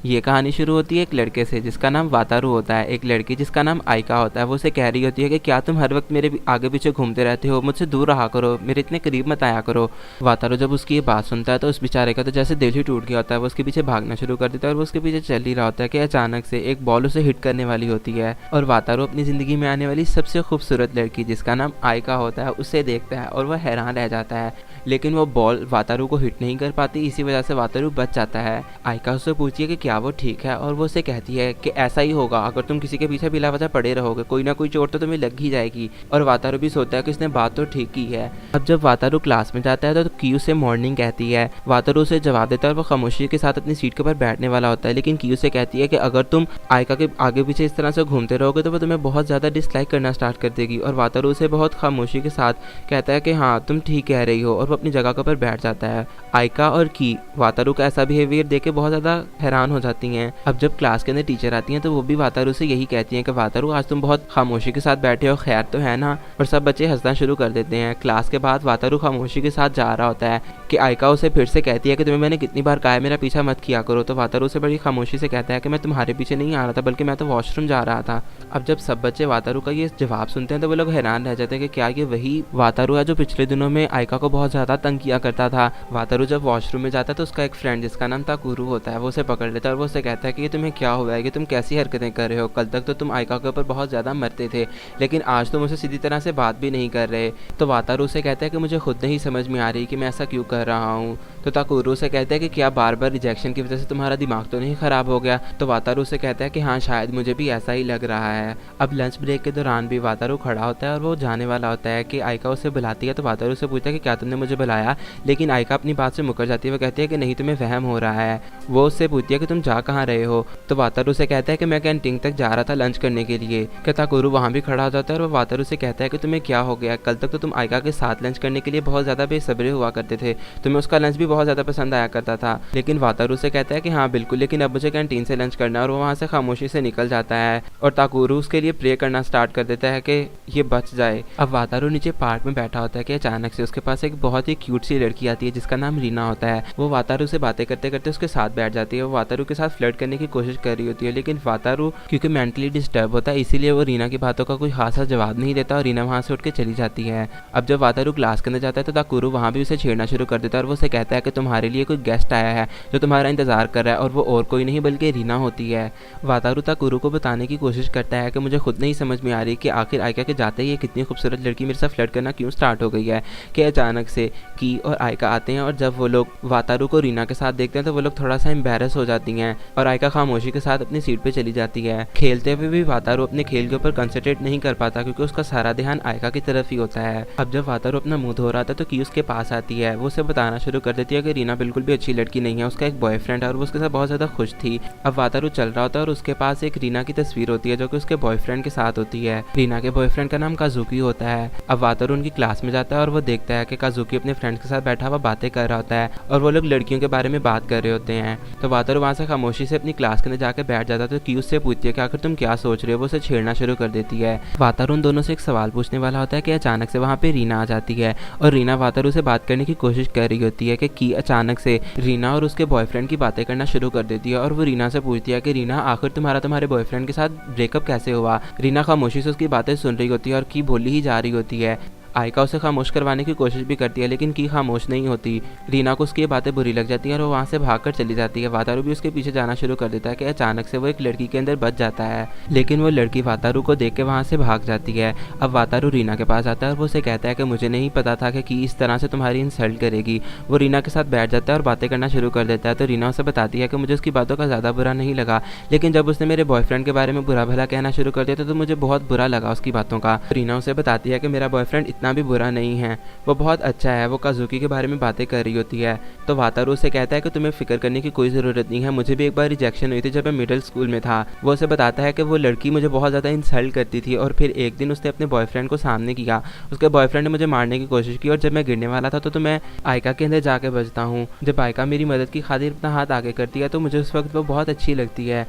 ये कहानी शुरू होती है एक लड़के से जिसका नाम वातारू होता है। एक लड़की जिसका नाम आइका होता है वो उसे कह रही होती है कि क्या तुम हर वक्त मेरे आगे पीछे घूमते रहते हो, मुझसे दूर रहा करो, मेरे इतने करीब मत आया करो। वातारू जब उसकी ये बात सुनता है तो उस बेचारे का तो जैसे दिल ही टूट गया होता है। वो उसके पीछे भागना शुरू कर देता है और वो उसके पीछे चल ही रहा होता है कि अचानक से एक बॉल उसे हिट करने वाली होती है और वातारू अपनी जिंदगी में आने वाली सबसे खूबसूरत लड़की जिसका नाम आइका होता है उसे देखता है और वह हैरान रह जाता है। लेकिन वो बॉल वातारू को हिट नहीं कर पाती, इसी वजह से वातारू बच जाता है। आइका उससे पूछती है कि क्या वो ठीक है और वो उसे कहती है कि ऐसा ही होगा, अगर तुम किसी के पीछे बिला वजह पड़े रहोगे कोई ना कोई चोट तो तुम्हें लग ही जाएगी। और वातारू भी सोचता है कि इसने बात तो ठीक की है। अब जब वातारू क्लास में जाता है तो क्यू से मॉर्निंग कहती है। वातारू उसे जवाब देता है और वो खामोशी के साथ अपनी सीट के ऊपर बैठने वाला होता है, लेकिन क्यू से कहती है कि अगर तुम आइका के आगे पीछे इस तरह से घूमते रहोगे तो वो तुम्हें बहुत ज़्यादा डिसलाइक करना स्टार्ट कर देगी। और वातारू उसे बहुत खामोशी के साथ कहता है कि हाँ तुम ठीक कह रही हो, और वो अपनी जगह के ऊपर बैठ जाता है। आइका और की वातारू का ऐसा बिहेवियर देख के बहुत ज़्यादा हैरान हो जाती हैं। अब जब क्लास के अंदर टीचर आती हैं तो वो भी वातारू से यही कहती हैं कि वातारू आज तुम बहुत खामोशी के साथ बैठे हो, खैर तो है ना। और सब बच्चे हंसना शुरू कर देते हैं। क्लास के बाद वातारू खामोशी के साथ जा रहा होता है कि आइका उसे फिर से कहती है कि तुम्हें मैंने कितनी बार कहा है मेरा पीछा मत किया करो। तो वातारू से बड़ी खामोशी से कहता है कि मैं तुम्हारे पीछे नहीं आ रहा था, बल्कि मैं तो वॉशरूम जा रहा था। अब जब सब बच्चे वातारू का ये जवाब सुनते हैं तो वो लोग हैरान रह जाते हैं कि क्या ये वही वातारू है जो पिछले दिनों में आइका को बहुत ज़्यादा तंग किया करता था। वातारू जब वॉशरूम में जाता है तो उसका एक फ्रेंड जिसका नाम ताकुरू होता है वो उसे पकड़ लेता है और वो उसे कहता है कि ये तुम्हें क्या हुआ है, कि तुम कैसी हरकतें कर रहे हो, कल तक तो तुम आइका के ऊपर बहुत ज़्यादा मरते थे लेकिन आज तुम मुझसे सीधी तरह से बात भी नहीं कर रहे। तो वातारू उसे कहता है कि मुझे खुद नहीं समझ में आ रही कि मैं ऐसा क्यों कर रहा हूँ। तो ताकुरू से कहता है कि क्या बार बार रिजेक्शन की वजह से तुम्हारा दिमाग तो नहीं ख़राब हो गया। तो वातारू से कहता है कि हाँ शायद मुझे भी ऐसा ही लग रहा है। अब लंच ब्रेक के दौरान भी वातारू खड़ा होता है और वो जाने वाला होता है कि आइका उसे बुलाती है। तो वातारू से पूछता है कि क्या तुमने मुझे बुलाया, लेकिन आइका अपनी बात से मुकर जाती है। वो कहती है कि नहीं तुम्हें वहम हो रहा है। वो उससे पूछती है कि तुम जा कहाँ रहे हो। तो वातारू से कहता है कि मैं कैंटीन तक जा रहा था लंच करने के लिए। क्या ताकुरू वहाँ भी खड़ा हो जाता है और वो वातारू से कहता है कि तुम्हें क्या हो गया, कल तक तो तुम आइका के साथ लंच करने के लिए बहुत ज़्यादा बेसब्रे हुआ करते थे, तुम्हें उसका लंच भी बहुत ज़्यादा पसंद आया करता था। लेकिन वातारू से कहता है कि हाँ बिल्कुल, लेकिन अब मुझे कैंटीन से लंच करना है। और वो वहाँ से खामोशी से निकल जाता है और ताकुरू उसके लिए प्रे करना स्टार्ट कर देता है कि ये बच जाए। अब वातारू नीचे पार्क में बैठा होता है कि अचानक से उसके पास एक बहुत ही क्यूट सी लड़की आती है जिसका नाम रीना होता है। वो वातारू से बातें करते करते उसके साथ बैठ जाती है। वो वातारू के साथ फ्लर्ट करने की कोशिश कर रही होती है, लेकिन वातारू क्योंकि मेंटली डिस्टर्ब होता है इसीलिए वो रीना की बातों का कोई खासा जवाब नहीं देता और रीना वहाँ से उठ के चली जाती है। अब जब वातारू क्लास के अंदर जाता है तो ताकुरू वहाँ भी उसे छेड़ना शुरू कर देता है और वो उसे कहता है कि तुम्हारे लिए कोई गेस्ट आया है जो तुम्हारा इंतजार कर रहा है, और वो और कोई नहीं बल्कि रीना होती है। वातारू ताकुरू को बताने की कोशिश करता है कि मुझे खुद नहीं समझ में आ रही कि आखिर आइका के जाते ही ये कितनी खूबसूरत लड़की मेरे साथ फ्लर्ट करना क्यों स्टार्ट हो गई है। कि अचानक से की और आइका आते हैं और जब वो लोग वातारू को रीना के साथ देखते हैं तो वो लोग थोड़ा सा एम्बैरस हो जाती हैं और आइका खामोशी के साथ अपनी सीट पे चली जाती है। खेलते हुए भी वातारू अपने खेल के ऊपर कंसंट्रेट नहीं कर पाता क्योंकि उसका सारा ध्यान आइका की तरफ ही होता है। अब जब वातारू अपना मुंह धो रहा था तो की उसके पास आती है। वो उसे बताना शुरू कर देती है कि रीना बिल्कुल भी अच्छी लड़की नहीं है, उसका एक बॉयफ्रेंड है और वो उसके साथ बहुत ज़्यादा खुश थी। अब वातारू चल रहा होता है और उसके पास एक रीना की तस्वीर होती है जो कि उसके बॉयफ्रेंड के साथ होती है। रीना के बॉयफ्रेंड का नाम काजुकी होता है। अब वातारू उनकी क्लास में जाता है और वो देखता है कि काजुकी अपने फ्रेंड्स के साथ बैठा हुआ बातें कर रहा होता है और वो लोग लड़कियों के बारे में बात कर रहे होते हैं। तो वातारू वहाँ से खामोशी से अपनी क्लास के अंदर जाकर बैठ जाता है। तो की उससे पूछती है कि आखिर तुम क्या सोच रहे हो। वो उसे छेड़ना शुरू कर देती है। वातारू उन दोनों से एक सवाल पूछने वाला होता है कि अचानक से वहाँ पे रीना आ जाती है और रीना वातारू से बात करने की कोशिश कर रही होती है कि की अचानक से रीना और उसके बॉयफ्रेंड की बातें करना शुरू कर देती है और वो रीना से पूछती है कि रीना आखिर तुम्हारे बॉयफ्रेंड के साथ ब्रेकअप कैसे हुआ। रीना खामोशी से उसकी बातें सुन रही होती है और की बोली ही जा रही होती है। आइका उसे खामोश करवाने की कोशिश भी करती है लेकिन की खामोश नहीं होती। रीना को उसकी ये बातें बुरी लग जाती हैं और वो वहाँ से भागकर चली जाती है। वातारू भी उसके पीछे जाना शुरू कर देता है कि अचानक से वो एक लड़की के अंदर बच जाता है, लेकिन वो लड़की वातारू को देख के वहाँ से भाग जाती है। अब वातारू रीना के पास आता है और वो उसे कहता है कि मुझे नहीं पता था कि इस तरह से तुम्हारी इंसल्ट करेगी। वो रीना के साथ बैठ जाता है और बातें करना शुरू कर देता है। तो रीना उसे बताती है कि मुझे उसकी बातों का ज़्यादा बुरा नहीं लगा, लेकिन जब उसने मेरे बॉयफ्रेंड के बारे में बुरा भला कहना शुरू कर दिया तो मुझे बहुत बुरा लगा उसकी बातों का। रीना उसे बताती है कि मेरा बॉयफ्रेंड इतना भी बुरा नहीं है, वो बहुत अच्छा है। वो काजुकी के बारे में बातें कर रही होती है। तो वातारू से कहता है कि तुम्हें फिक्र करने की कोई ज़रूरत नहीं है, मुझे भी एक बार रिजेक्शन हुई थी जब मैं मिडिल स्कूल में था। वो उसे बताता है कि वो लड़की मुझे बहुत ज़्यादा इंसल्ट करती थी और फिर एक दिन उसने अपने बॉयफ्रेंड को सामने किया। उसके बॉयफ्रेंड ने मुझे मारने की कोशिश की और जब मैं गिरने वाला था तो मैं आइका के अंदर जाके बचता हूँ। जब आइका मेरी मदद की खातिर अपना हाथ आगे करती है तो मुझे उस वक्त वो बहुत अच्छी लगती है।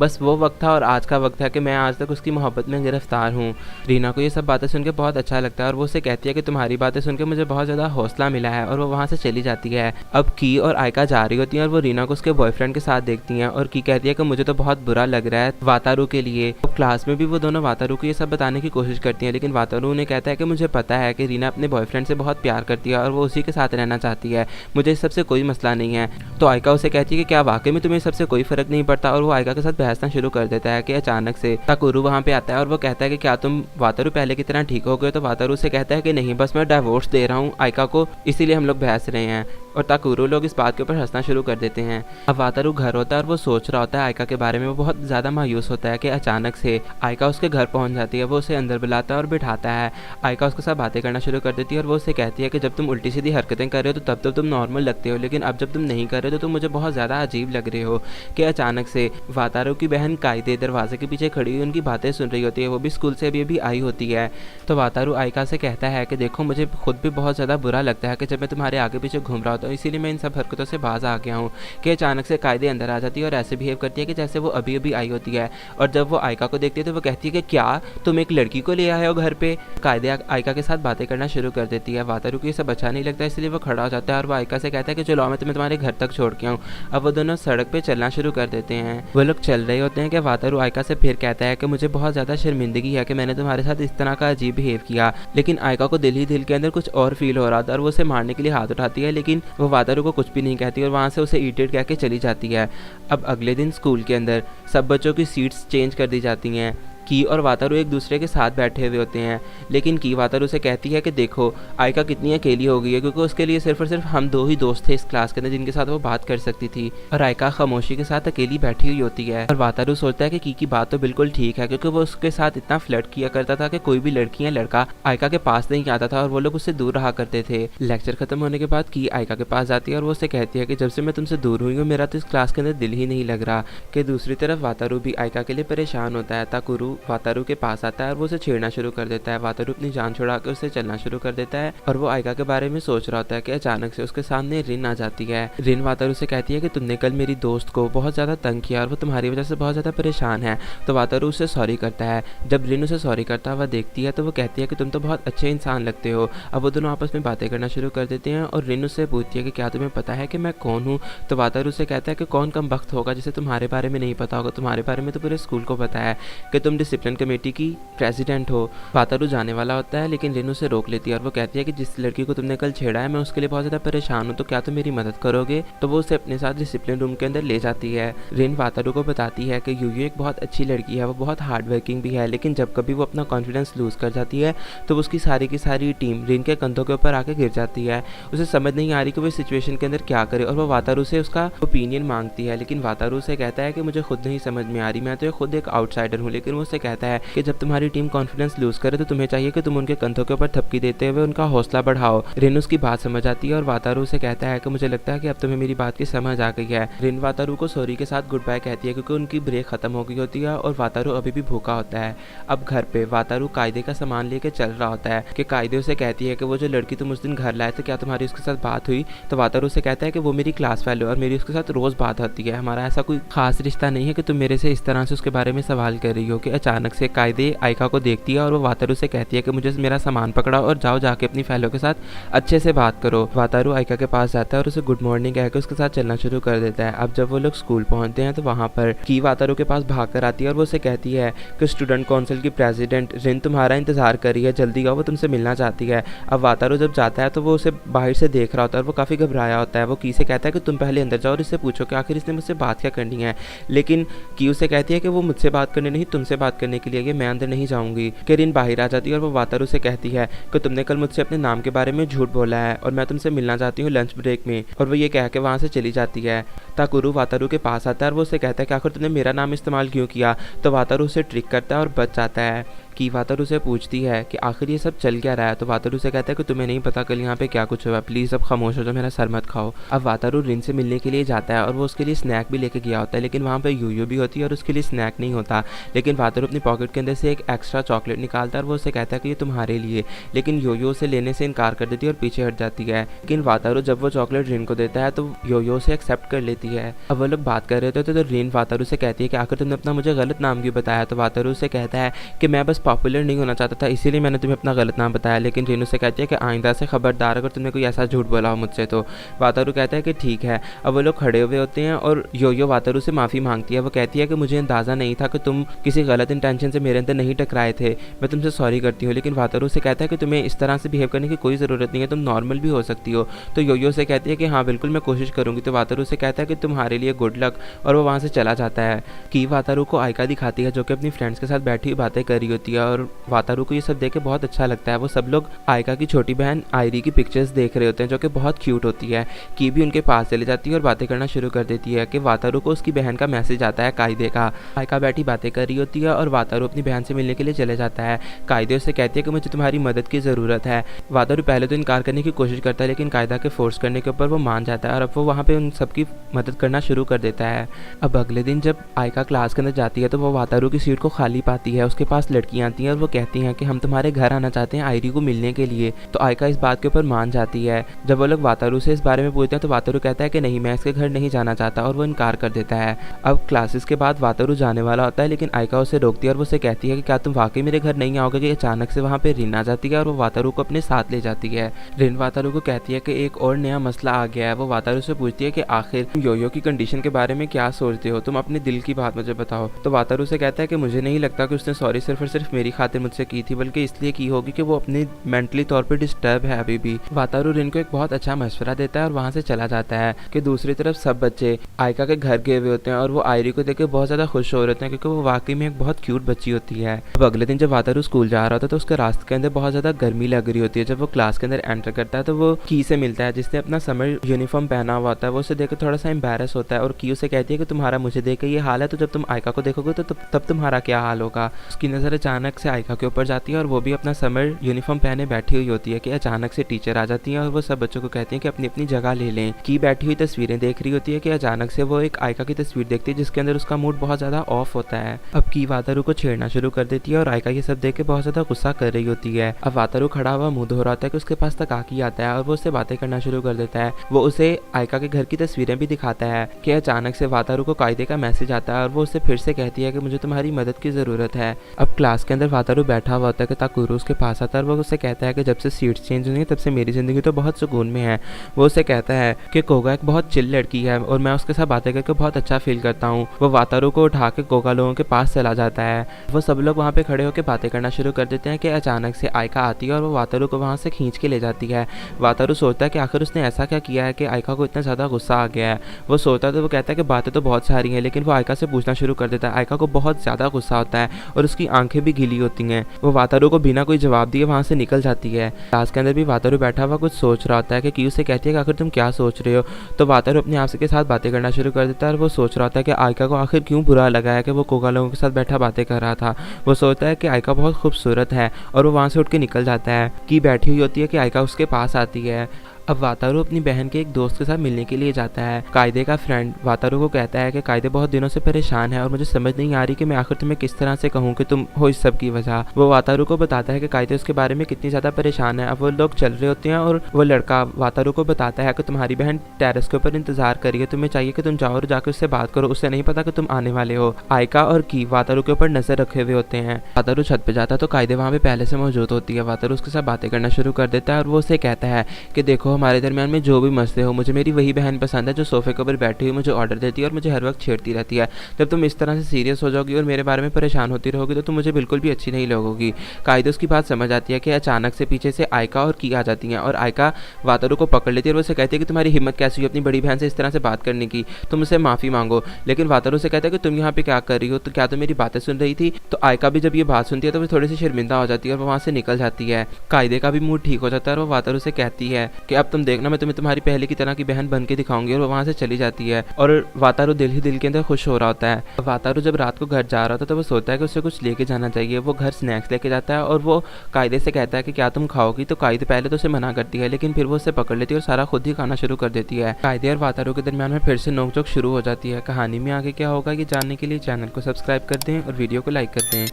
बस वो वक्त था और आज का वक्त है कि मैं आज तक उसकी मोहब्बत में गिरफ्तार हूँ। रीना को ये सब बातें सुन के बहुत अच्छा लगता है और वो उसे कहती है कि तुम्हारी बातें सुन के मुझे बहुत ज़्यादा हौसला मिला है, और वो वहाँ से चली जाती है। अब की और आयका जा रही होती हैं और वो रीना को उसके बॉयफ्रेंड के साथ देखती हैं, और की कहती है कि मुझे तो बहुत बुरा लग रहा है वातारू के लिए। अब क्लास में भी वो दोनों वातारू को ये सब बताने की कोशिश करती हैं, लेकिन वातारू उन्हें कहता है कि मुझे पता है कि रीना अपने बॉयफ्रेंड से बहुत प्यार करती है और वो उसी के साथ रहना चाहती है, मुझे इस सबसे कोई मसला नहीं है। तो आयका उसे कहती है कि क्या वाकई में तुम्हें इस सबसे कोई फर्क नहीं पड़ता, और वो आयका के साथ बहसना शुरू कर देता है कि अचानक से ताकुरू वहाँ पे आता है और वो कहता है कि क्या तुम वातारू पहले की तरह ठीक हो गए। तो वातारू से कहता है कि नहीं, बस मैं डाइवोर्स दे रहा हूँ आयका को, इसीलिए हम लोग बहस रहे हैं। और ताकुरू लोग इस बात के ऊपर हंसना शुरू कर देते हैं। अब वातारू घर होता है और वो सोच रहा होता है आयका के बारे में। वो बहुत ज़्यादा मायूस होता है कि अचानक से आयका उसके घर पहुंच जाती है। वो उसे अंदर बुलाता है और बिठाता है। आयका उसके साथ बातें करना शुरू कर देती है और वो उसे कहती है कि जब तुम उल्टी सीधी हरकतें कर रहे हो तो तब तो तुम नॉर्मल लगते हो, लेकिन अब जब तुम नहीं कर रहे हो तो तुम मुझे बहुत ज़्यादा अजीब लग रहे हो। कि अचानक से वातारू की बहन कायदे दरवाजे के पीछे खड़ी हुई उनकी बातें सुन रही होती है। वो भी स्कूल से अभी आई होती है। तो वातारू आयका से कहता है कि देखो, मुझे खुद भी बहुत ज़्यादा बुरा लगता है कि जब मैं तुम्हारे आगे पीछे घूम रहा होता हूँ, इसीलिए मैं इन सब हरकतों से बाज आ गया हूँ। कि अचानक से कायदे अंदर आ जाती है और ऐसे बिहेव करती है कि जैसे वो अभी अभी आई होती है। और जब वो आयका को देखती है तो वो कहती है कि क्या तुम एक लड़की को ले आए हो घर पे। कायदे आयका के साथ बातें करना शुरू कर देती है। वातारू को ये सब अच्छा नहीं लगता, इसलिए वो खड़ा हो जाता है और वो आयका से कहता है कि चलो मैं तुम्हारे घर तक छोड़ के आऊँ। अब वो दोनों सड़क पे चलना शुरू कर देते हैं। वो लोग चल रहे होते हैं कि वातारू आयका से फिर कहता है कि मुझे बहुत ज़्यादा शर्मिंदगी है कि मैंने तुम्हारे साथ इस तरह का अजीब बिहेव किया। लेकिन आयका को दिल ही दिल के अंदर कुछ और फील हो रहा था और वो उसे मारने के लिए हाथ उठाती है, लेकिन वो वातारू को कुछ भी नहीं कहती और वहाँ से उसे इडियट कह के चली जाती है। अब अगले दिन स्कूल के अंदर सब बच्चों की सीट्स चेंज कर दी जाती हैं। की और वातारू एक दूसरे के साथ बैठे हुए होते हैं, लेकिन की वातारू से कहती है कि देखो आयका कितनी अकेली हो गई है, क्योंकि उसके लिए सिर्फ और सिर्फ हम दो ही दोस्त थे इस क्लास के अंदर जिनके साथ वो बात कर सकती थी, और आयका खामोशी के साथ अकेली बैठी हुई होती है। और वातारू सोचता है कि की बात तो बिल्कुल ठीक है, क्योंकि वो उसके साथ इतना फ्लर्ट किया करता था कि कोई भी लड़की या लड़का आयका के पास नहीं आता था और वो लोग उससे दूर रहा करते थे। लेक्चर खत्म होने के बाद की आयका के पास जाती है और वो उससे कहती है कि जब से मैं तुमसे दूर हुई हूँ मेरा तो इस क्लास के अंदर दिल ही नहीं लग रहा। कि दूसरी तरफ वातारू भी आयका के लिए परेशान होता है। ताकुरू वातारू के पास आता है और वो उसे छेड़ना शुरू कर देता है। वातारू अपनी जान छुड़ा कर उससे चलना शुरू कर देता है और वो आयका के बारे में सोच रहा होता है कि अचानक से उसके सामने रिन आ जाती है। रिन वातारू से कहती है कि तुमने कल मेरी दोस्त को बहुत ज़्यादा तंग किया और वो तुम्हारी वजह से बहुत ज़्यादा परेशान है। तो वातारू उससे सॉरी करता है। जब रिन उसे सॉरी करता हुआ देखती है तो वो कहती है कि तुम तो बहुत अच्छे इंसान लगते हो। अब वो दोनों आपस में बातें करना शुरू कर देते हैं और रिन उससे पूछती है कि क्या तुम्हें पता है कि मैं कौन हूँ। तो वातारू से कहता है कि कौन कम वक्त होगा जिसे तुम्हारे बारे में नहीं पता होगा, तुम्हारे बारे में तो पूरे स्कूल को पता है कि तुम डिसिप्लिन कमेटी की प्रेसिडेंट हो। वातारू जाने वाला होता है, लेकिन रिन उसे रोक लेती है और वो कहती है कि जिस लड़की को तुमने कल छेड़ा है मैं उसके लिए बहुत ज़्यादा परेशान हूँ, तो क्या तुम मेरी मदद करोगे। तो वो उसे अपने साथ डिसिप्लिन रूम के अंदर ले जाती है। रिन वातारू को बताती है कि यूयू एक बहुत अच्छी लड़की है, वो बहुत हार्ड वर्किंग भी है, लेकिन जब कभी वो अपना कॉन्फिडेंस लूज कर जाती है तो उसकी सारी की सारी टीम रिन के कंधों के ऊपर आके गिर जाती है। उसे समझ नहीं आ रही कि वो इस सिचुएशन के अंदर क्या करे और वो वातारू से उसका ओपिनियन मांगती है, लेकिन वातारू से कहता है कि मुझे खुद नहीं समझ में आ रही, मैं तो खुद एक आउटसाइडर हूँ। लेकिन वो उससे कहता है कि जब तुम्हारी टीम कॉन्फिडेंस लूज करे तो तुम्हें चाहिए कि तुम उनके कंधों के ऊपर थपकी देते हुए उनका हौसला बढ़ाओ। रिन उसकी बात समझ आती है और वातारू से कहता है कि मुझे लगता है कि अब तुम्हें मेरी बात की समझ आ गई है। रिन वातारू को सॉरी के साथ गुड बाय कहती है क्योंकि उनकी ब्रेक खत्म हो गई होती है और वातारू अभी भी भूखा होता है। अब घर पे वातारू कायदे का सामान लेके चल रहा होता है कि कायदे उसे कहती है कि वो जो लड़की तुम उस दिन घर लाए थे क्या तुम्हारी उसके साथ बात हुई। तो वातारू से कहता है कि वो मेरी क्लास फेलो और मेरी उसके साथ रोज बात होती है, हमारा ऐसा कोई खास रिश्ता नहीं है कि तुम मेरे से इस तरह से उसके बारे में सवाल कर रही हो। कि अचानक से कायदे आयका को देखती है और वो वातारू से कहती है कि मुझे मेरा सामान पकड़ाओ और जाओ जाके अपनी फेलो के साथ अच्छे से बात करो। वातारू आयका के पास जाता है और उसे गुड मॉर्निंग कहकर उसके साथ चलना शुरू कर देता है। अब जब वो लोग स्कूल पहुंचते हैं तो वहाँ पर की वातारू के पास भाग कर आती है और वो उसे कहती है कि स्टूडेंट काउंसिल की प्रेसिडेंट रिन तुम्हारा इंतजार कर रही है, जल्दी आओ, वो तुमसे मिलना चाहती है। अब वातारू जब जाता है तो वो उसे बाहर से देख रहा होता है और वो काफ़ी घबराया होता है। वो की से कहता है कि तुम पहले अंदर जाओ और इससे पूछो कि आखिर इसने मुझसे बात क्या करनी है, लेकिन की उसे कहती है कि वो मुझसे बात करने नहीं तुमसे बात करने के लिए, मैं अंदर नहीं जाऊँगी। कि रिन बाहर आ जाती है और वो वातारू से कहती है कि तुमने कल मुझसे अपने नाम के बारे में झूठ बोला है और मैं तुमसे मिलना चाहती हूँ लंच ब्रेक में, और वो ये कह के वहाँ से चली जाती है। ताकुरू वातारू के पास आता है और वो उसे कहता है कि आखिर तुमने मेरा नाम इस्तेमाल क्यों किया। तो वातारू उसे ट्रिक करता है और बच जाता है। कि वातारू से पूछती है कि आखिर ये सब चल क्या रहा है। तो वातारू से कहता है कि तुम्हें नहीं पता कल यहाँ पे क्या कुछ हुआ, प्लीज़ अब खामोश हो जाओ, मेरा सर मत खाओ। अब वातारू रिन से मिलने के लिए जाता है और वो उसके लिए स्नैक भी लेके गया होता है, लेकिन वहाँ पे यूयू भी होती है और उसके लिए स्नैक नहीं होता। लेकिन वातारू अपनी पॉकेट के अंदर से एक एक्स्ट्रा चॉकलेट निकालता है और वो उसे कहता है कि ये तुम्हारे लिए, लेकिन योयो उसे लेने से इनकार कर देती है और पीछे हट जाती है। लेकिन वातारू जब वो चॉकलेट रिन को देता है तो योयो उसे एक्सेप्ट कर लेती है। अब वो लोग बात कर रहे थे तो रिन वातारू से कहती है कि आखिर तुमने अपना मुझे गलत नाम क्यों बताया। तो वातारू उसे कहता है कि मैं बस पॉपुलर नहीं होना चाहता था, इसीलिए मैंने तुम्हें अपना गलत नाम बताया। लेकिन रिन उसे कहती है कि आइंदा से खबरदार अगर तुमने कोई ऐसा झूठ बोला हो मुझसे तो। वातारू कहता है कि ठीक है। अब वो लोग खड़े हुए होते हैं और योयो वातारू से माफ़ी मांगती है। वो कहती है कि मुझे अंदाज़ा नहीं था कि तुम किसी गलत इंटेंशन से मेरे अंदर नहीं टकराए थे, मैं तुमसे सॉरी करती हूँ। लेकिन वातारू से कहता है कि तुम्हें इस तरह से बिहेव करने की कोई ज़रूरत नहीं है, तुम नॉर्मल भी हो सकती हो। तो योयो से कहती है कि हाँ बिल्कुल मैं कोशिश करूँगी। तो वातारू से कहता है कि तुम्हारे लिए गुड लक, और वो वहाँ से चला जाता है। कि वातारू को आयका दिखाती है जो कि अपनी फ्रेंड्स के साथ बैठी हुई बातें कर रही होती है और वातारू को ये सब देख के बहुत अच्छा लगता है। वो सब लोग आयका की छोटी बहन आयरी की पिक्चर्स देख रहे होते हैं जो कि बहुत क्यूट होती है। की भी उनके पास चली जाती है और बातें करना शुरू कर देती है कि वातारू को उसकी बहन का मैसेज आता है कायदे का। आयका बैठी बातें कर रही होती है और वातारू अपनी बहन से मिलने के लिए चले जाता है। कायदे उससे कहती है कि मुझे तुम्हारी मदद की ज़रूरत है। वातारू पहले तो इनकार करने की कोशिश करता है, लेकिन कायदा के फोर्स करने के ऊपर वो मान जाता है और अब वो वहाँ पे उन सबकी मदद करना शुरू कर देता है। अब अगले दिन जब आयका क्लास के अंदर जाती है तो वो वातारू की सीट को खाली पाती है। उसके पास लड़कियाँ आती हैं और वो कहती हैं कि हम तुम्हारे घर आना चाहते हैं आयरी को मिलने के लिए। तो आयका इस बात के ऊपर मान जाती है। जब वो लोग वातारू से इस बारे में पूछते हैं तो वातारू कहता है कि नहीं, मैं इसके घर नहीं जाना चाहता, और वो इनकार कर देता है। अब क्लासेस के बाद वातारू जाने वाला होता है, लेकिन आयका उसे रोकती है और वो उसे कहती है कि क्या तुम वाकई मेरे घर नहीं आओगे। कि अचानक से वहाँ पे रिन आ जाती है और वो वातारू को अपने साथ ले जाती है। रिन वातारू को कहती है कि एक और नया मसला आ गया है। वो वातारू से पूछती है कि आखिर तुम योयो की कंडीशन के बारे में क्या सोचते हो, तुम अपने दिल की बात मुझे बताओ। तो वातारू से कहता है कि मुझे नहीं लगता कि उसने सॉरी सिर्फ और सिर्फ मेरी खातिर मुझसे की थी, बल्कि इसलिए की होगी कि वो अपनी मेंटली तौर पर डिस्टर्ब है अभी भी। वातारू रिन को एक बहुत अच्छा मशवरा देता है और वहाँ से चला जाता है। कि दूसरी तरफ सब बच्चे आयका के घर गए हुए होते हैं और वो आयरी को देख के बहुत ज़्यादा खुश हो रहे होते हैं क्योंकि वो वाकई में एक बहुत क्यूट बच्ची होती है। अब अगले दिन जब वातारू स्कूल जा रहा होता है तो उसके रास्ते के अंदर बहुत ज़्यादा गर्मी लग रही होती है। जब वो क्लास के अंदर एंटर करता है तो वो की से मिलता है जिसने अपना समर यूनिफॉर्म पहना हुआ होता है। वो उसे देख थोड़ा सा एम्बैरस होता है और की उसे कहती है कि तुम्हारा मुझे देख के ये हाल है, तो जब तुम आयका को देखोगे तो तब तुम्हारा क्या हाल होगा। उसकी नज़र अचानक से आयका के ऊपर जाती है और वो भी अपना समर यूनिफॉर्म पहने बैठी हुई होती है कि अचानक से टीचर आ जाती है और वो सब बच्चों को कहती है कि अपनी अपनी जगह ले लें। की बैठी हुई तस्वीरें देख रही होती है कि अचानक से वो एक आयका की तस्वीर देखती है जिसके अंदर उसका मूड बहुत ज़्यादा ऑफ होता है। अब की वातारू को छेड़ना शुरू कर देती है और आयका ये सब देख के बहुत ज़्यादा गुस्सा कर रही होती है। अब वातारू खड़ा हुआ मुंह धो रहा होता है कि उसके पास तकाकी आता है और वो उससे बातें करना शुरू कर देता है। वो उसे आयका के घर की तस्वीरें भी दिखाता है कि अचानक से वातारू को कायदे का मैसेज आता है और वो उससे फिर से कहती है कि मुझे तुम्हारी मदद की ज़रूरत है। अब क्लास के अंदर वातारू बैठा हुआ होता है कि ताकुरू उसके पास आता है और वो उससे कहता है कि जब से सीट्स चेंज हुई तब से मेरी ज़िंदगी तो बहुत सुकून में है। वो उससे कहता है कि कोगा एक बहुत चिल लड़की है और मैं उसके साथ बातें करके बहुत अच्छा फील करता हूँ। वो वातारू को उठा के कोगा लोगों के पास चला जाता है। वो सब लोग वहाँ पे खड़े होकर बातें करना शुरू कर देते हैं कि अचानक से आयका आती है और वो वातारू को वहाँ से खींच के ले जाती है। वातारू सोचता है कि आखिर उसने ऐसा क्या किया है कि आयका को इतना ज़्यादा गुस्सा आ गया है। वो सोचता है तो वो कहता है कि बातें तो बहुत सारी हैं, लेकिन वो आयका से पूछना शुरू कर देता है। आयका को बहुत ज़्यादा गुस्सा होता है और उसकी आंखें भी गीली होती हैं। वो वातारू को बिना कोई जवाब दिए वहाँ से निकल जाती है। क्लास के अंदर भी वातारू बैठा हुआ कुछ सोच रहा होता है कि क्यू से कहती है कि आखिर तुम क्या सोच रहे हो। तो वातारू अपने आप के साथ बातें करना शुरू कर देता है और वो सोच रहा होता है कि आयका को आखिर क्यों बुरा लगा है कि वो कोगा लोगों के साथ बैठा बातें कर रहा था। वो सोचता है कि आयका बहुत खूबसूरत है और वो वहाँ से उठ के निकल जाता है। की बैठी हुई होती है कि आयका उसके पास आती है। अब वातारू अपनी बहन के एक दोस्त के साथ मिलने के लिए जाता है। कायदे का फ्रेंड वातारू को कहता है कि कायदे बहुत दिनों से परेशान है और मुझे समझ नहीं आ रही कि मैं आखिर तुम्हें किस तरह से कहूँ कि तुम हो इस सब की वजह। वो वातारू को बताता है कि कायदे उसके बारे में कितनी ज़्यादा परेशान है। अब वो लोग चल रहे होते हैं और वो लड़का वातारू को बताता है कि तुम्हारी बहन टेरेस के ऊपर इंतजार करी है, तुम्हें चाहिए कि तुम जाओ और जाकर उससे बात करो, उससे नहीं पता कि तुम आने वाले हो। आयका और की वातारू के ऊपर नजर रखे हुए होते हैं। वातारू छत पे जाता है तो कायदे वहाँ पे पहले से मौजूद होती है। वातारू उसके साथ बातें करना शुरू कर देता है और वो उसे कहता है कि देखो हमारे दरमियान में जो भी मसले हो, मुझे मेरी वही बहन पसंद है जो सोफे के ऊपर बैठी हुई मुझे ऑर्डर देती है और मुझे हर वक्त छेड़ती रहती है। जब तुम इस तरह से सीरियस हो जाओगी और मेरे बारे में परेशान होती रहोगी तो तुम मुझे बिल्कुल भी अच्छी नहीं लगोगी। कायदे उसकी बात समझ आती है कि अचानक से पीछे से आयका और की आ जाती हैं और आयका वातारू को पकड़ लेती है और वो उसे कहती है कि तुम्हारी हिम्मत कैसी हुई अपनी बड़ी बहन से इस तरह से बात करने की, तुम मुझसे माफ़ी मांगो। लेकिन वातारू से कहता है कि तुम यहाँ पे क्या कर रही हो, तो क्या तुम मेरी बातें सुन रही थी। तो आयका भी जब ये बात सुनती है तो वो थोड़ी सी शर्मिंदा हो जाती है और वो वहाँ से निकल जाती है। कायदे का भी मूड ठीक हो जाता है और वो वातारू से कहती है कि अब तुम देखना, मैं तुम्हें तुम्हारी पहले की तरह की बहन बन के दिखाऊंगी। और वो वहाँ से चली जाती है और वातारू दिल ही दिल के अंदर खुश हो रहा होता है। वातारू जब रात को घर जा रहा था तो वो सोचता है कि उसे कुछ लेके जाना चाहिए। वो घर स्नैक्स लेके जाता है और वो कायदे से कहता है कि क्या तुम खाओगी, तो कायदे पहले तो उसे मना करती है, लेकिन फिर वो उसे पकड़ लेती है और सारा खुद ही खाना शुरू कर देती है। कायदे और वातारू के दरमियान में फिर से नोकझोंक शुरू हो जाती है। कहानी में आगे क्या होगा ये जानने के लिए चैनल को सब्सक्राइब कर दें और वीडियो को लाइक कर दें।